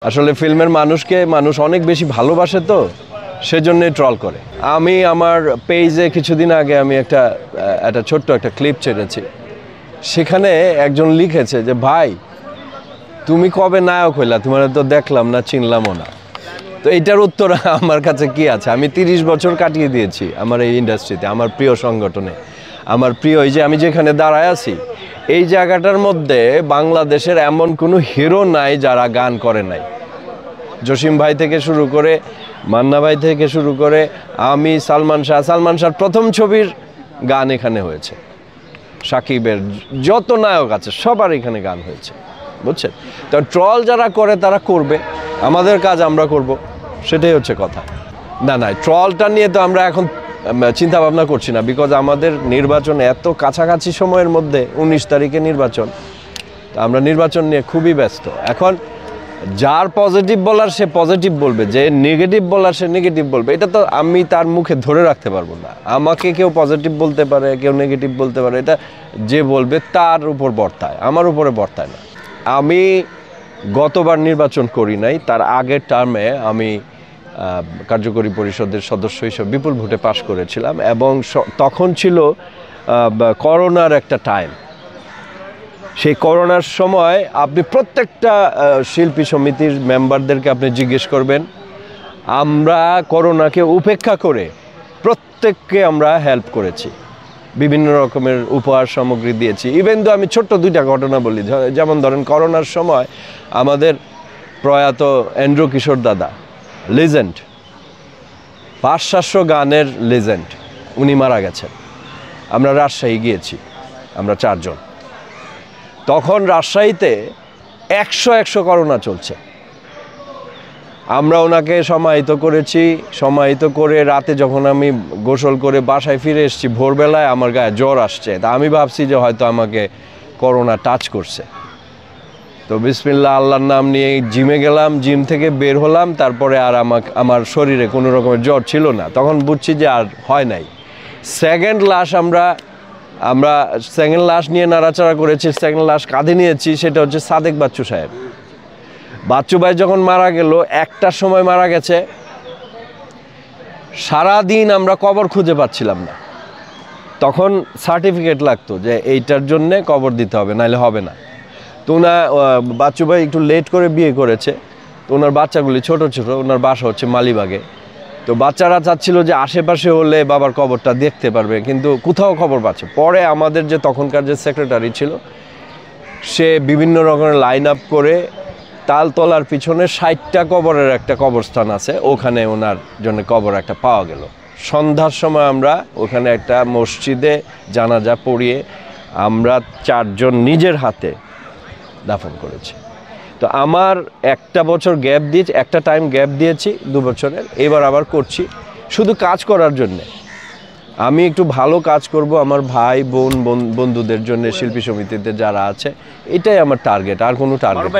আসলে ফিল্মের মানুষকে মানুষ অনেক বেশি ভালোবাসে তো সেজন্যই ট্রল করে। আমি আমার পেজে কিছুদিন আগে আমি একটা ছোট্ট একটা ক্লিপ ছেড়েছি। সেখানে একজন লিখেছে যে ভাই তুমি কবে নায়ক হইলা, তোমার তো দেখলাম না, চিনলামও না। তো এইটার উত্তর আমার কাছে কি আছে? আমি 30 বছর কাটিয়ে দিয়েছি আমার এই ইন্ডাস্ট্রিতে, আমার প্রিয় সংগঠনে, আমার প্রিয় এই যে আমি যেখানে দাঁড়ায় আছি এই জায়গাটার মধ্যে বাংলাদেশের এমন কোনো হিরো নাই যারা গান করে নাই। জসিম ভাই থেকে শুরু করে, মান্না ভাই থেকে শুরু করে, আমি, সালমান শাহর প্রথম ছবির গান এখানে হয়েছে, সাকিবের যত নায়ক আছে সবার এখানে গান হয়েছে, বুঝছেন? তো ট্রল যারা করে তারা করবে, আমাদের কাজ আমরা করব, সেটাই হচ্ছে কথা। না ট্রলটা নিয়ে তো আমরা এখন চিন্তা ভাবনা করছি না, বিকজ আমাদের নির্বাচন এত কাছাকাছি সময়ের মধ্যে, 19 তারিখে নির্বাচন। আমরা নির্বাচন নিয়ে খুবই ব্যস্ত এখন। যার পজিটিভ বলার সে পজিটিভ বলবে, যে নেগেটিভ বলার সে নেগেটিভ বলবে। এটা তো আমি তার মুখে ধরে রাখতে পারবো না। আমাকে কেউ পজিটিভ বলতে পারে, কেউ নেগেটিভ বলতে পারে, এটা যে বলবে তার উপর বর্তায়, আমার উপরে বর্তায় না। আমি গতবার নির্বাচন করি নাই, তার আগের টার্মে আমি কার্যকরী পরিষদের সদস্য হিসেবে বিপুল ভোটে পাশ করেছিলাম, এবং তখন ছিল করোনার একটা টাইম। সেই করোনার সময় আপনি প্রত্যেকটা শিল্পী সমিতির মেম্বারদেরকে আপনি জিজ্ঞেস করবেন, আমরা করোনাকে উপেক্ষা করে প্রত্যেককে আমরা হেল্প করেছি, বিভিন্ন রকমের উপহার সামগ্রী দিয়েছি। ইভেন তো আমি ছোট্ট 2টা ঘটনা বলি, যেমন ধরেন করোনার সময় আমাদের প্রয়াত এন্ড্রু কিশোর দাদা, লিজেন্ড, 500 গানের লিজেন্ড, উনি মারা গেছেন। আমরা রাজশাহী গিয়েছি, আমরা 4 জন। তখন রাজশাহীতে 100 করোনা চলছে। আমরা ওনাকে সমাহিত করেছি, সমাহিত করে রাতে যখন আমি গোসল করে বাসায় ফিরে এসেছি, ভোরবেলায় আমার গায়ে জ্বর আসছে। তা আমি ভাবছি যে হয়তো আমাকে করোনা টাচ করছে। তো বিসমিল্লাহ আল্লাহর নাম নিয়ে জিমে গেলাম, জিম থেকে বের হলাম, তারপরে আর আমার শরীরে কোনো রকমের জ্বর ছিল না। তখন বুঝছি যে আর হয় নাই। সেকেন্ড লাশ নিয়ে নাড়াচাড়া করেছি, সেকেন্ড লাশ কাঁধে নিয়েছি, সেটা হচ্ছে সাদেক বাচ্চু সাহেব। বাচ্চু ভাই যখন মারা গেল, 1টার সময় মারা গেছে, সারাদিন আমরা কবর খুঁজে পাচ্ছিলাম না। তখন সার্টিফিকেট লাগতো যে এইটার জন্যে কবর দিতে হবে, নাহলে হবে না। তো বাচ্চু ভাই একটু লেট করে বিয়ে করেছে, তো ওনার বাচ্চাগুলি ছোট ছোট, ওনার বাসা হচ্ছে মালিবাগে। তো বাচ্চারা চাচ্ছিল যে আশেপাশে হলে বাবার কবরটা দেখতে পারবে, কিন্তু কোথাও খবর পাচ্ছে। পরে আমাদের যে তখনকার যে সেক্রেটারি ছিল, সে বিভিন্ন রকমের লাইন আপ করে তালতলার পিছনে 60টা কবরের একটা কবরস্থান আছে, ওখানে ওনার জন্য কবর একটা পাওয়া গেল। সন্ধ্যার সময় আমরা ওখানে একটা মসজিদে জানাজা পড়িয়ে আমরা 4 জন নিজের হাতে দাফন করেছি। তো আমার একটা টাইম গ্যাপ দিয়েছি 2 বছরের, এবার আবার করছি শুধু কাজ করার জন্যে। আমি একটু ভালো কাজ করব আমার ভাই বোন বন্ধুদের জন্য, শিল্পী সমিতিতে যারা আছে, এটাই আমার টার্গেট, আর কোনো টার্গেট।